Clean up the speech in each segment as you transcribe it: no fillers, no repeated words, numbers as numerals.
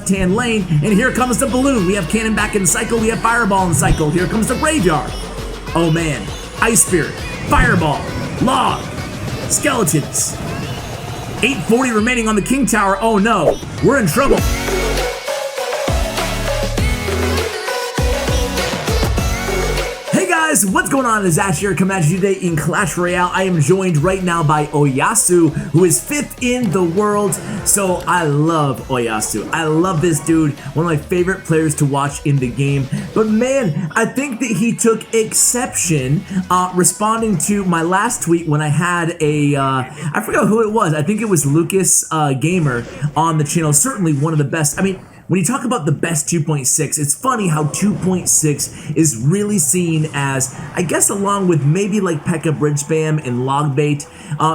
left-hand lane, and here comes the balloon. We have cannon back in cycle, we have fireball in cycle. Here comes the graveyard. Oh man, ice spirit, fireball, log, skeletons. 840 remaining on the king tower. Oh no, we're in trouble. What's going on? It's Ash here coming at you today in Clash Royale. I am joined right now by Oyassuu, who is 5th in the world. So I love Oyassuu. I love this dude, one of my favorite players to watch in the game. But man, I think that he took exception responding to my last tweet when I had a, I forgot who it was. I think it was Lucas Gamer on the channel. Certainly one of the best. I mean, when you talk about the best 2.6, it's funny how 2.6 is really seen as, I guess along with maybe like Pekka Bridge Spam and Logbait,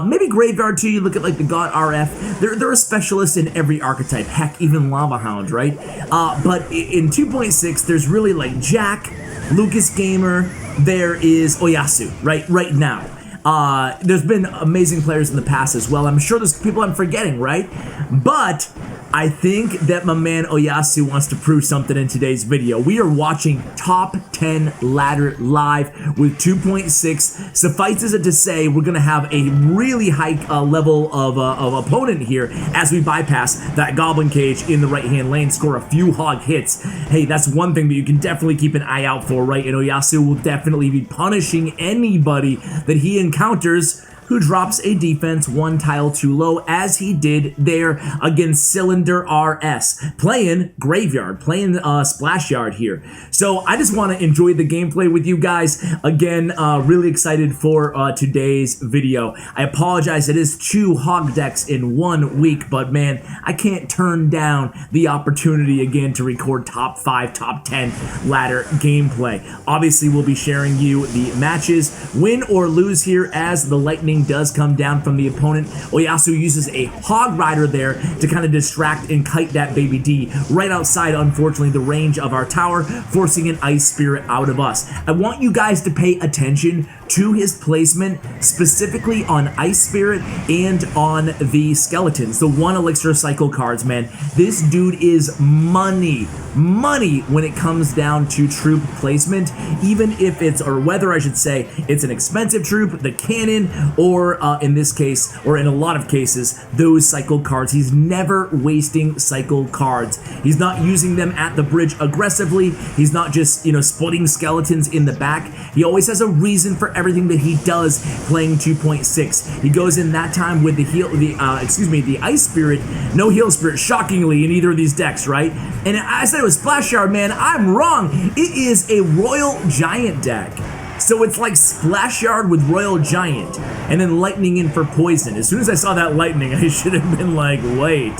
maybe Graveyard too, you look at like the God RF, they're a specialist in every archetype, heck, even Lava Hound, right? But in 2.6, there's really like Jack, Lucas Gamer, there is Oyassuu, right now. There's been amazing players in the past as well. I'm sure there's people I'm forgetting, right? But I think that my man Oyassuu wants to prove something in today's video. We are watching top 10 ladder live with 2.6. Suffices it to say, we're going to have a really high level of opponent here as we bypass that goblin cage in the right-hand lane, score a few hog hits. Hey, that's one thing that you can definitely keep an eye out for, right? And Oyassuu will definitely be punishing anybody that he encounters who drops a defense one tile too low, as he did there against Cylinder RS, playing Graveyard, playing Splash Yard here. So I just want to enjoy the gameplay with you guys. Again, really excited for today's video. I apologize, it is 2 hog decks in 1 week, but man, I can't turn down the opportunity again to record top 5, top 10 ladder gameplay. Obviously, we'll be sharing you the matches, win or lose here, as the lightning does come down from the opponent. Oyassuu uses a hog rider there to kind of distract and kite that baby D right outside, unfortunately, the range of our tower, forcing an ice spirit out of us. I want you guys to pay attention to his placement, specifically on ice spirit and on the skeletons, the 1 elixir cycle cards, man. This dude is money when it comes down to troop placement, even if it's, or whether I should say, it's an expensive troop, the cannon, or in this case, or in a lot of cases, those cycle cards. He's never wasting cycle cards. He's not using them at the bridge aggressively. He's not just, you know, splitting skeletons in the back. He always has a reason for everything that he does playing 2.6. He goes in that time with the the ice spirit, no heal spirit, shockingly, in either of these decks, right? And I said it was Splash Yard, man. I'm wrong. It is a Royal Giant deck. So it's like Splash Yard with Royal Giant, and then lightning in for poison. As soon as I saw that lightning, I should have been like, wait,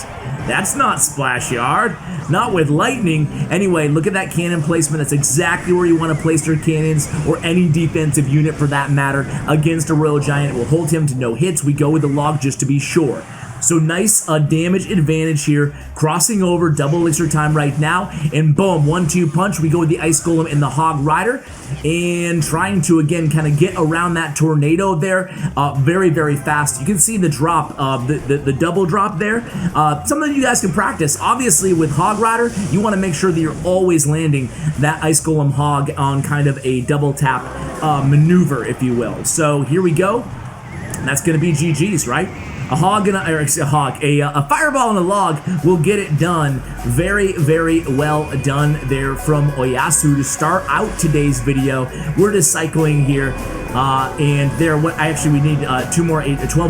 that's not Splash Yard, not with lightning. Anyway, look at that cannon placement. That's exactly where you want to place your cannons, or any defensive unit for that matter, against a Royal Giant. It will hold him to no hits. We go with the log just to be sure. So nice damage advantage here, crossing over, double elixir time right now, and boom, 1-2 punch. We go with the Ice Golem and the Hog Rider, and trying to again kind of get around that tornado there, very, very fast. You can see the drop, the double drop there. Something you guys can practice. Obviously, with Hog Rider, you want to make sure that you're always landing that Ice Golem Hog on kind of a double tap maneuver, if you will. So here we go. And that's going to be GG's, right? A hog and a fireball and a log will get it done. Very, very well done there from Oyassuu to start out today's video. We're just cycling here, and there. We need 12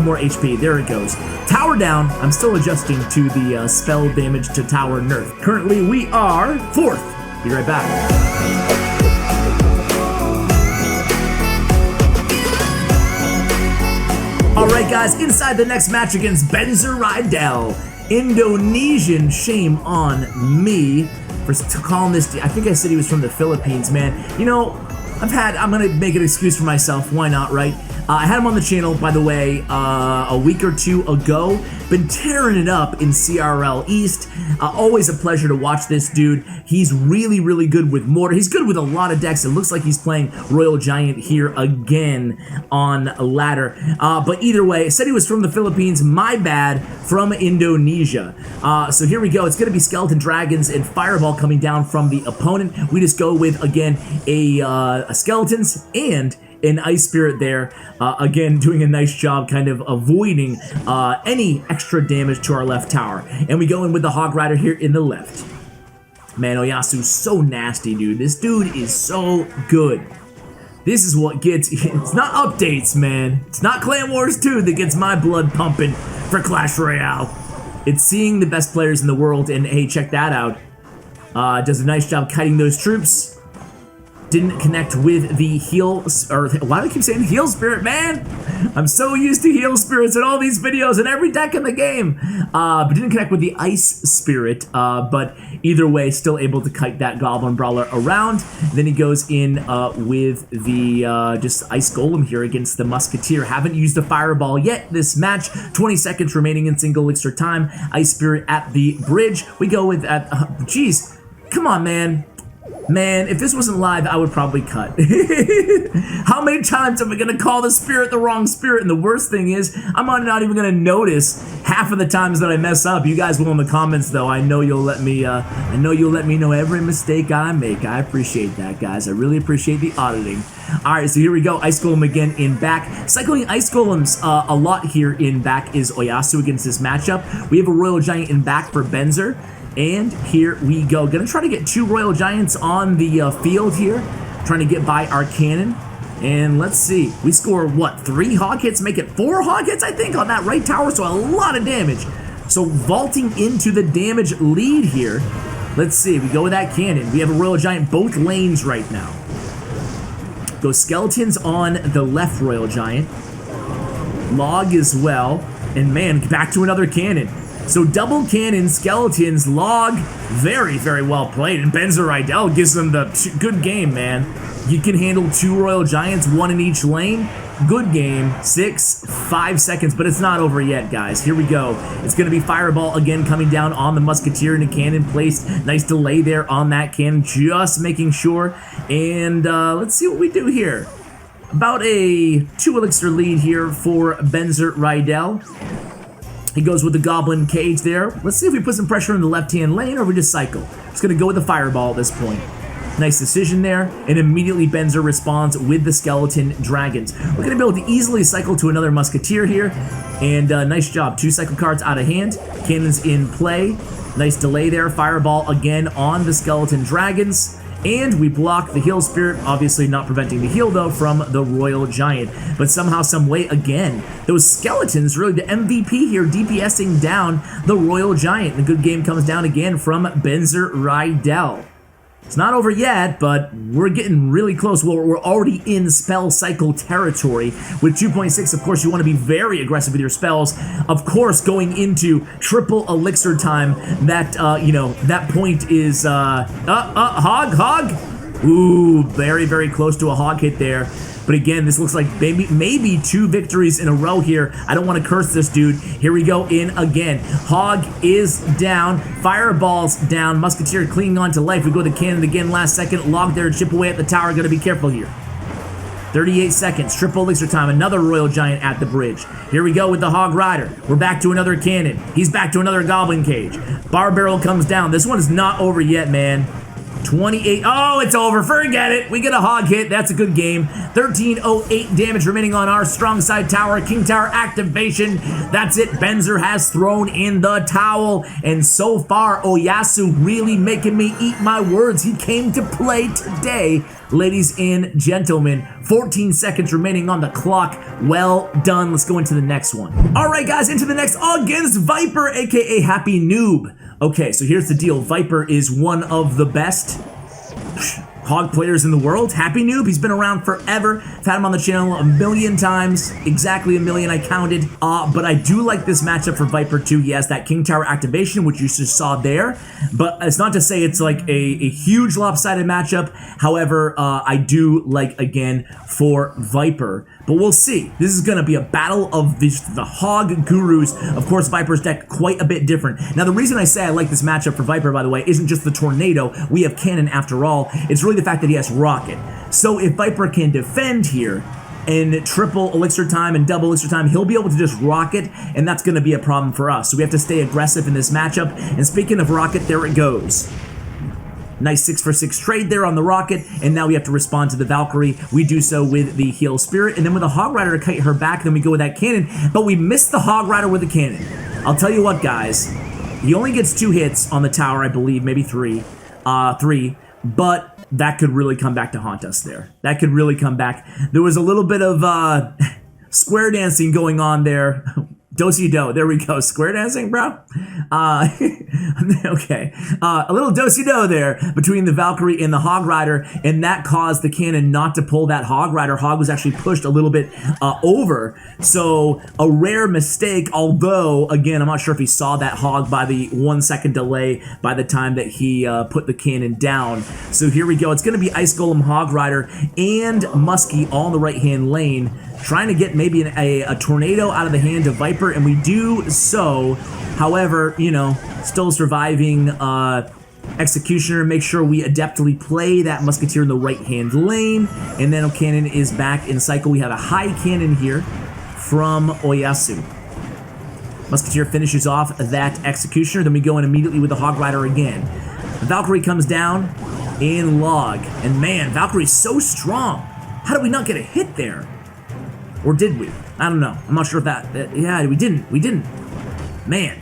more HP. There it goes. Tower down. I'm still adjusting to the spell damage to tower nerf. Currently, we are 4th. Be right back. Alright guys, inside the next match against Benzer Rydell. Indonesian, shame on me for calling this. I think I said he was from the Philippines, man. You know, I'm gonna make an excuse for myself, why not, right? I had him on the channel, by the way, a week or two ago. Been tearing it up in CRL East. Always a pleasure to watch this dude. He's really, really good with mortar. He's good with a lot of decks. It looks like he's playing Royal Giant here again on ladder. But either way, said he was from the Philippines. My bad, from Indonesia. So here we go. It's going to be Skeleton Dragons and Fireball coming down from the opponent. We just go with, again, a Skeletons and an Ice Spirit there, again doing a nice job kind of avoiding any extra damage to our left tower. And we go in with the Hog Rider here in the left. Man, Oyassuu so nasty, dude. This dude is so good. This is what gets, it's not updates, man. It's not Clan Wars 2 that gets my blood pumping for Clash Royale. It's seeing the best players in the world, and hey, check that out. Does a nice job kiting those troops. Didn't connect with the heal, or why do I keep saying heal spirit, man? I'm so used to heal spirits in all these videos and every deck in the game. But didn't connect with the ice spirit, but either way, still able to kite that goblin brawler around. Then he goes in with the just ice golem here against the musketeer. Haven't used a fireball yet this match. 20 seconds remaining in single elixir time. Ice spirit at the bridge. We go with geez, come on, man. Man, if this wasn't live, I would probably cut. How many times am I gonna call the spirit the wrong spirit? And the worst thing is, I'm not even gonna notice half of the times that I mess up. You guys will in the comments, though. I know you'll let me. I know you'll let me know every mistake I make. I appreciate that, guys. I really appreciate the auditing. All right, so here we go. Ice Golem again in back. Cycling Ice Golems a lot here in back is Oyassuu against this matchup. We have a Royal Giant in back for Benzer. And here we go. Gonna try to get 2 Royal Giants on the field here. Trying to get by our cannon. And let's see. We score, what, 3 hog hits? Make it 4 hog hits, I think, on that right tower. So a lot of damage. So vaulting into the damage lead here. Let's see. We go with that cannon. We have a Royal Giant both lanes right now. Go Skeletons on the left Royal Giant. Log as well. And man, back to another cannon. So double cannon, Skeletons, Log, very, very well played. And Benzer Rydell gives them the good game, man. You can handle 2 Royal Giants, 1 in each lane. Good game, 5 seconds, but it's not over yet, guys. Here we go. It's going to be Fireball again coming down on the Musketeer and a cannon placed. Nice delay there on that cannon, just making sure. And let's see what we do here. About a 2 elixir lead here for Benzer Rydell. He goes with the Goblin Cage there. Let's see if we put some pressure in the left-hand lane or we just cycle. Just going to go with the Fireball at this point. Nice decision there. And immediately Benzer responds with the Skeleton Dragons. We're going to be able to easily cycle to another Musketeer here. And nice job. 2 cycle cards out of hand. Cannons in play. Nice delay there. Fireball again on the Skeleton Dragons. And we block the heal spirit, obviously not preventing the heal though from the Royal Giant. But somehow, some way, again, those Skeletons really the MVP here, DPSing down the Royal Giant. The good game comes down again from Benzer Rydell. It's not over yet, but we're getting really close. Well, we're already in spell cycle territory. With 2.6, of course, you want to be very aggressive with your spells. Of course, going into triple elixir time, that, you know, that point is, hog. Ooh, very, very close to a hog hit there. But again, this looks like maybe 2 victories in a row here. I don't want to curse this dude. Here we go in again. Hog is down. Fireball's down. Musketeer clinging on to life. We go to cannon again last second. Log there, chip away at the tower. Got to be careful here. 38 seconds. Triple elixir time. Another Royal Giant at the bridge. Here we go with the Hog Rider. We're back to another cannon. He's back to another Goblin Cage. Bar Barrel comes down. This one is not over yet, man. 28. Oh, it's over. Forget it. We get a hog hit. That's a good game. 1308 damage remaining on our strong side tower. King Tower activation. That's it. Benzer has thrown in the towel. And so far, Oyassuu really making me eat my words. He came to play today, ladies and gentlemen. 14 seconds remaining on the clock. Well done. Let's go into the next one. All right, guys, into the next against Viper, aka Happy Noob. Okay, so here's the deal. Viper is one of the best hog players in the world. Happy Noob, he's been around forever. I've had him on the channel a million times, exactly a million I counted. But I do like this matchup for Viper too. He has that King Tower activation, which you just saw there. But it's not to say it's like a huge lopsided matchup. However, I do like, again, for Viper. but we'll see. This is going to be a battle of the Hog Gurus. Of course, Viper's deck quite a bit different. Now, the reason I say I like this matchup for Viper, by the way, isn't just the Tornado. We have Cannon after all. It's really the fact that he has Rocket. So if Viper can defend here, and triple elixir time and double elixir time, he'll be able to just rocket, and that's going to be a problem for us. So we have to stay aggressive in this matchup. And speaking of rocket, there it goes. Nice 6-for-6 trade there on the rocket, and now we have to respond to the Valkyrie. We do so with the Heal Spirit, and then with the Hog Rider to kite her back, then we go with that cannon, but we missed the Hog Rider with the cannon. I'll tell you what, guys. He only gets 2 hits on the tower, I believe, maybe 3. 3, but that could really come back to haunt us there. That could really come back. There was a little bit of square dancing going on there. Do-si-do. There we go. Square dancing, bro? Okay. A little do-si-do there between the Valkyrie and the Hog Rider, and that caused the cannon not to pull that Hog Rider. Hog was actually pushed a little bit over. So a rare mistake, although, again, I'm not sure if he saw that Hog by the 1 second delay by the time that he put the cannon down. So here we go. It's going to be Ice Golem, Hog Rider, and Muskie all in the right-hand lane, trying to get maybe a tornado out of the hand of Viper, and we do so. However, you know, still surviving Executioner. Make sure we adeptly play that Musketeer in the right-hand lane, and then Cannon is back in cycle. We have a high cannon here from Oyassuu. Musketeer finishes off that Executioner, then we go in immediately with the Hog Rider again. Valkyrie comes down in log, and man, Valkyrie's so strong. How did we not get a hit there? Or did we? I don't know. I'm not sure if yeah, we didn't. We didn't. Man.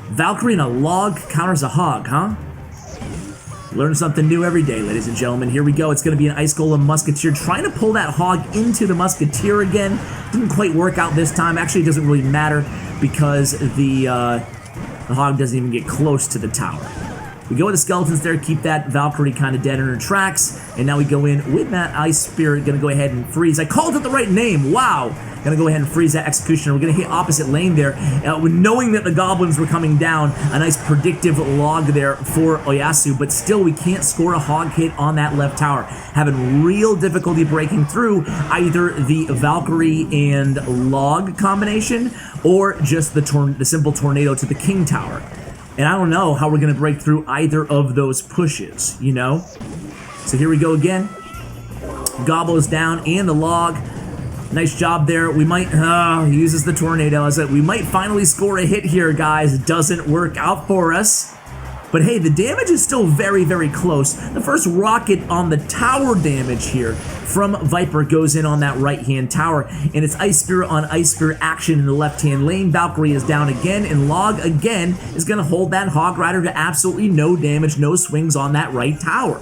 Valkyrie in a log counters a hog, huh? Learn something new every day, ladies and gentlemen. Here we go. It's going to be an Ice Golem Musketeer trying to pull that hog into the Musketeer again. Didn't quite work out this time. Actually, it doesn't really matter because the hog doesn't even get close to the tower. We go with the skeletons there, keep that Valkyrie kind of dead in her tracks, and now we go in with that Ice Spirit, gonna go ahead and freeze. I called it the right name, wow! Gonna go ahead and freeze that Executioner. We're gonna hit opposite lane there, knowing that the goblins were coming down. A nice predictive log there for Oyassuu, but still we can't score a hog hit on that left tower. Having real difficulty breaking through either the Valkyrie and log combination, or just the simple tornado to the King Tower. And I don't know how we're going to break through either of those pushes, you know? So here we go again. Gobbles down and the log. Nice job there. We might, he uses the tornado. We might finally score a hit here, guys. It doesn't work out for us. But hey, the damage is still very, very close. The first rocket on the tower damage here from Viper goes in on that right-hand tower, and it's Ice Spirit on Ice Spirit action in the left-hand lane. Valkyrie is down again, and Log again is going to hold that Hog Rider to absolutely no damage, no swings on that right tower.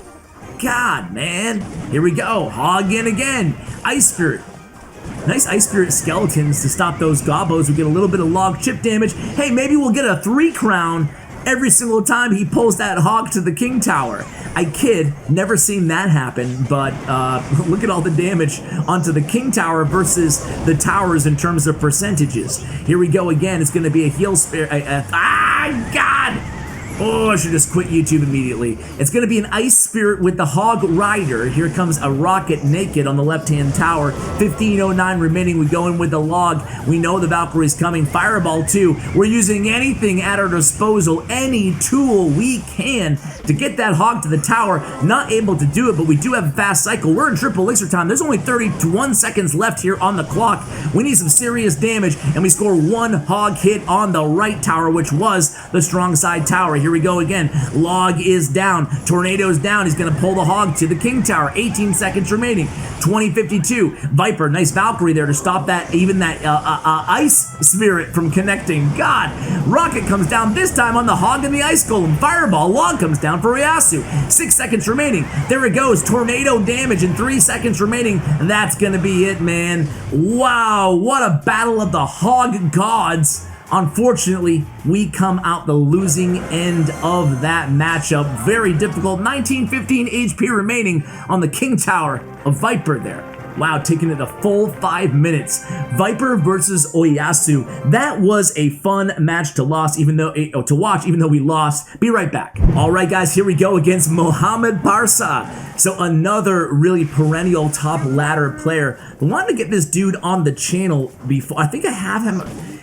God, man. Here we go. Hog in again. Ice Spirit. Nice Ice Spirit skeletons to stop those gobos. We get a little bit of log chip damage. Hey, maybe we'll get a 3 crown every single time he pulls that hog to the King Tower. I kid, never seen that happen, but look at all the damage onto the King Tower versus the towers in terms of percentages. Here we go again. It's going to be a heal spirit. God! Oh, I should just quit YouTube immediately. It's going to be an Ice Spirit with the Hog Rider. Here comes a Rocket naked on the left-hand tower. 1509 remaining. We go in with the log. We know the Valkyrie's coming. Fireball, too. We're using anything at our disposal, any tool we can to get that hog to the tower. Not able to do it, but we do have a fast cycle. We're in triple elixir time. There's only 31 seconds left here on the clock. We need some serious damage, and we score 1 hog hit on the right tower, which was the strong side tower. Here we go again. Log is down. Tornado's down. He's going to pull the hog to the King Tower. 18 seconds remaining. 2052. Viper, nice Valkyrie there to stop that, even that Ice Spirit from connecting. God, Rocket comes down this time on the Hog and the Ice Golem. Fireball, Log comes down for Oyassuu. 6 seconds remaining. There it goes. Tornado damage in 3 seconds remaining. That's going to be it, man. Wow, what a battle of the Hog gods. Unfortunately, we come out the losing end of that matchup. Very difficult. 1915 HP remaining on the King Tower of Viper there. Wow, taking it a full 5 minutes. Viper versus Oyassuu. That was a fun match to watch, even though we lost. Be right back. All right, guys, here we go against Mohamed Barsa. So another really perennial top ladder player. I wanted to get this dude on the channel before. I think I have him.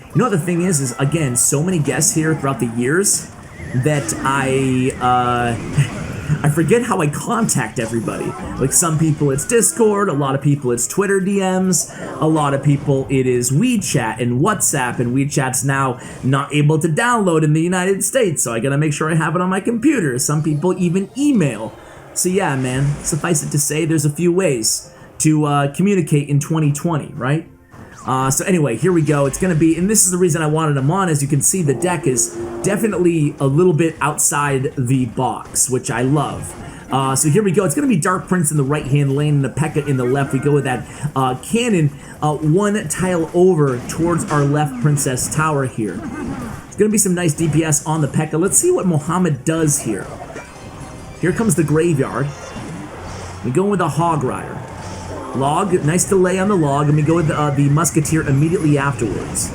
You know what the thing is again, so many guests here throughout the years that I forget how I contact everybody. Like some people it's Discord, a lot of people it's Twitter DMs, a lot of people it is WeChat and WhatsApp, and WeChat's now not able to download in the United States, so I gotta make sure I have it on my computer. Some people even email. So yeah, man, suffice it to say, there's a few ways to communicate in 2020, right? So anyway, here we go. It's going to be, and this is the reason I wanted him on. As you can see, the deck is definitely a little bit outside the box, which I love. So here we go. It's going to be Dark Prince in the right-hand lane and the Pekka in the left. We go with that cannon one tile over towards our left Princess Tower here. It's going to be some nice DPS on the Pekka. Let's see what Mohamed does here. Here comes the Graveyard. We go with the Hog Rider. Log, nice delay on the log, and we go with the Musketeer immediately afterwards.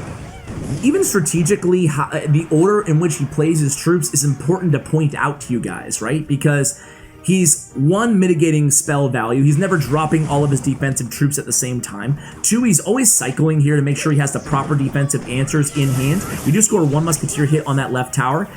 Even strategically, the order in which he plays his troops is important to point out to you guys, right? Because he's, one, mitigating spell value. He's never dropping all of his defensive troops at the same time. Two, he's always cycling here to make sure he has the proper defensive answers in hand. We do score one Musketeer hit on that left tower.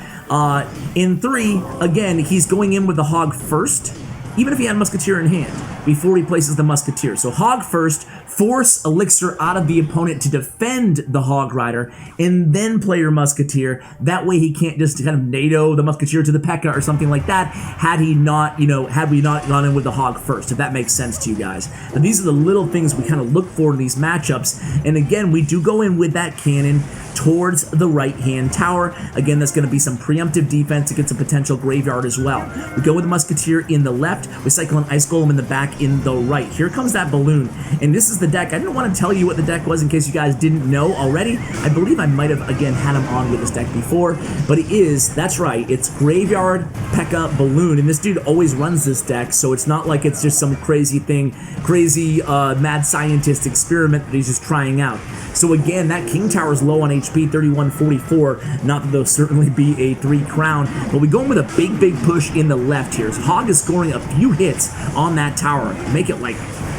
In three, again, he's going in with the Hog first, even if he had Musketeer in hand, before he places the Musketeer. So Hog first, force Elixir out of the opponent to defend the Hog Rider, and then play your Musketeer. That way he can't just kind of NATO the Musketeer to the Pekka or something like that, had he not, had we not gone in with the Hog first, if that makes sense to you guys. But these are the little things we kind of look for in these matchups, and again, we do go in with that cannon towards the right-hand tower. Again, that's going to be some preemptive defense against a potential Graveyard as well. We go with the Musketeer in the left, we cycle an Ice Golem in the back in the right. Here comes that Balloon, and this is the deck. I didn't want to tell you what the deck was in case you guys didn't know already. I believe I might have, again, had him on with this deck before, but it is, that's right, it's Graveyard, Pekka, Balloon, and this dude always runs this deck, so it's not like it's just some crazy thing, crazy mad scientist experiment that he's just trying out. So again, that King Tower is low on HP, 3144. Not that there'll certainly be a 3 crown, but we go in with a big push in the left here. So Hog is scoring a few hits on that tower. Make it like,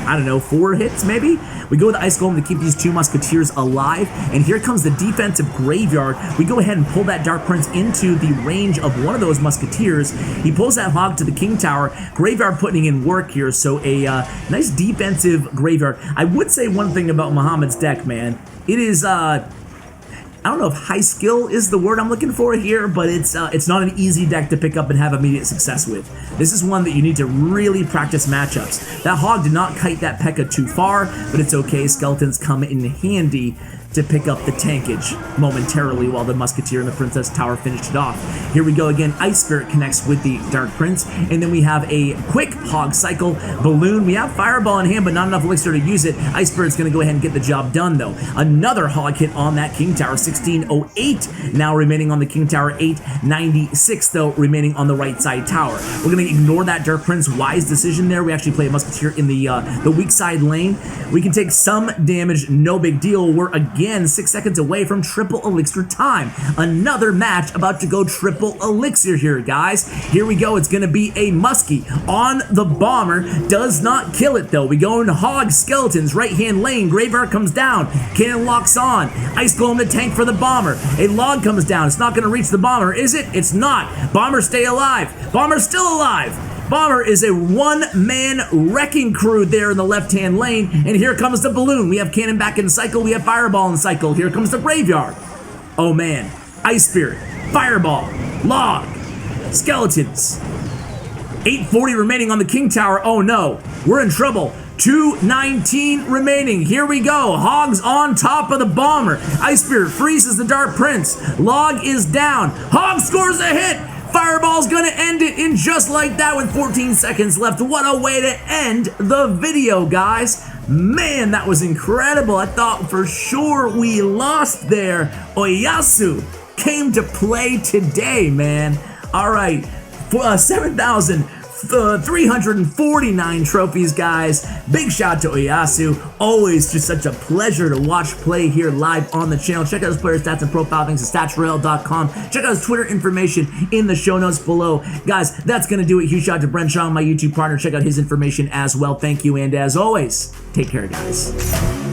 I don't know, 4 hits maybe? We go with the Ice Golem to keep these 2 Musketeers alive, and here comes the defensive Graveyard. We go ahead and pull that Dark Prince into the range of one of those Musketeers. He pulls that Hog to the King Tower. Graveyard putting in work here, so a nice defensive Graveyard. I would say one thing about Mohamed's deck, man. It is, I don't know if high skill is the word I'm looking for here, but it's not an easy deck to pick up and have immediate success with. This is one that you need to really practice matchups. That Hog did not kite that Pekka too far, but it's okay. Skeletons come in handy to pick up the tankage momentarily while the Musketeer and the Princess Tower finished it off. Here we go again. Ice Spirit connects with the Dark Prince, and then we have a quick Hog cycle. Balloon, we have Fireball in hand, but not enough Elixir to use it. Ice Spirit's going to go ahead and get the job done, though. Another Hog hit on that King Tower, 1608 now remaining on the King Tower, 896 though remaining on the right side tower. We're going to ignore that Dark Prince. Wise decision there. We actually play a Musketeer in the weak side lane. We can take some damage, no big deal. We're again 6 seconds away from triple Elixir time. Another match about to go triple Elixir here, guys. Here we go. It's going to be a Muskie on the Bomber. Does not kill it, though. We go into Hog Skeletons, right-hand lane. Graveyard comes down. Cannon locks on. Ice Golem to tank for the Bomber. A log comes down. It's not going to reach the Bomber, is it? It's not. Bomber stay alive. Bomber's still alive. Bomber is a one-man wrecking crew there in the left-hand lane, and here comes the Balloon. We have Cannon back in cycle. We have Fireball in cycle. Here comes the Graveyard. Oh, man. Ice Spirit, Fireball, Log, Skeletons. 840 remaining on the King Tower. Oh, no. We're in trouble. 219 remaining. Here we go. Hog's on top of the Bomber. Ice Spirit freezes the Dark Prince. Log is down. Hog scores a hit. Fireball's gonna end it in just like that with 14 seconds left. What a way to end the video, guys. Man, that was incredible. I thought for sure we lost there. Oyassuu came to play today, man. All right, for 7,000 349 trophies, guys. Big shout out to Oyassuu. Always just such a pleasure to watch play here live on the channel. Check out his player stats and profile things at statsroyale.com. Check out his Twitter information in the show notes below. Guys, that's going to do it. Huge shout out to Bren Chong, my YouTube partner. Check out his information as well. Thank you, and as always, take care, guys.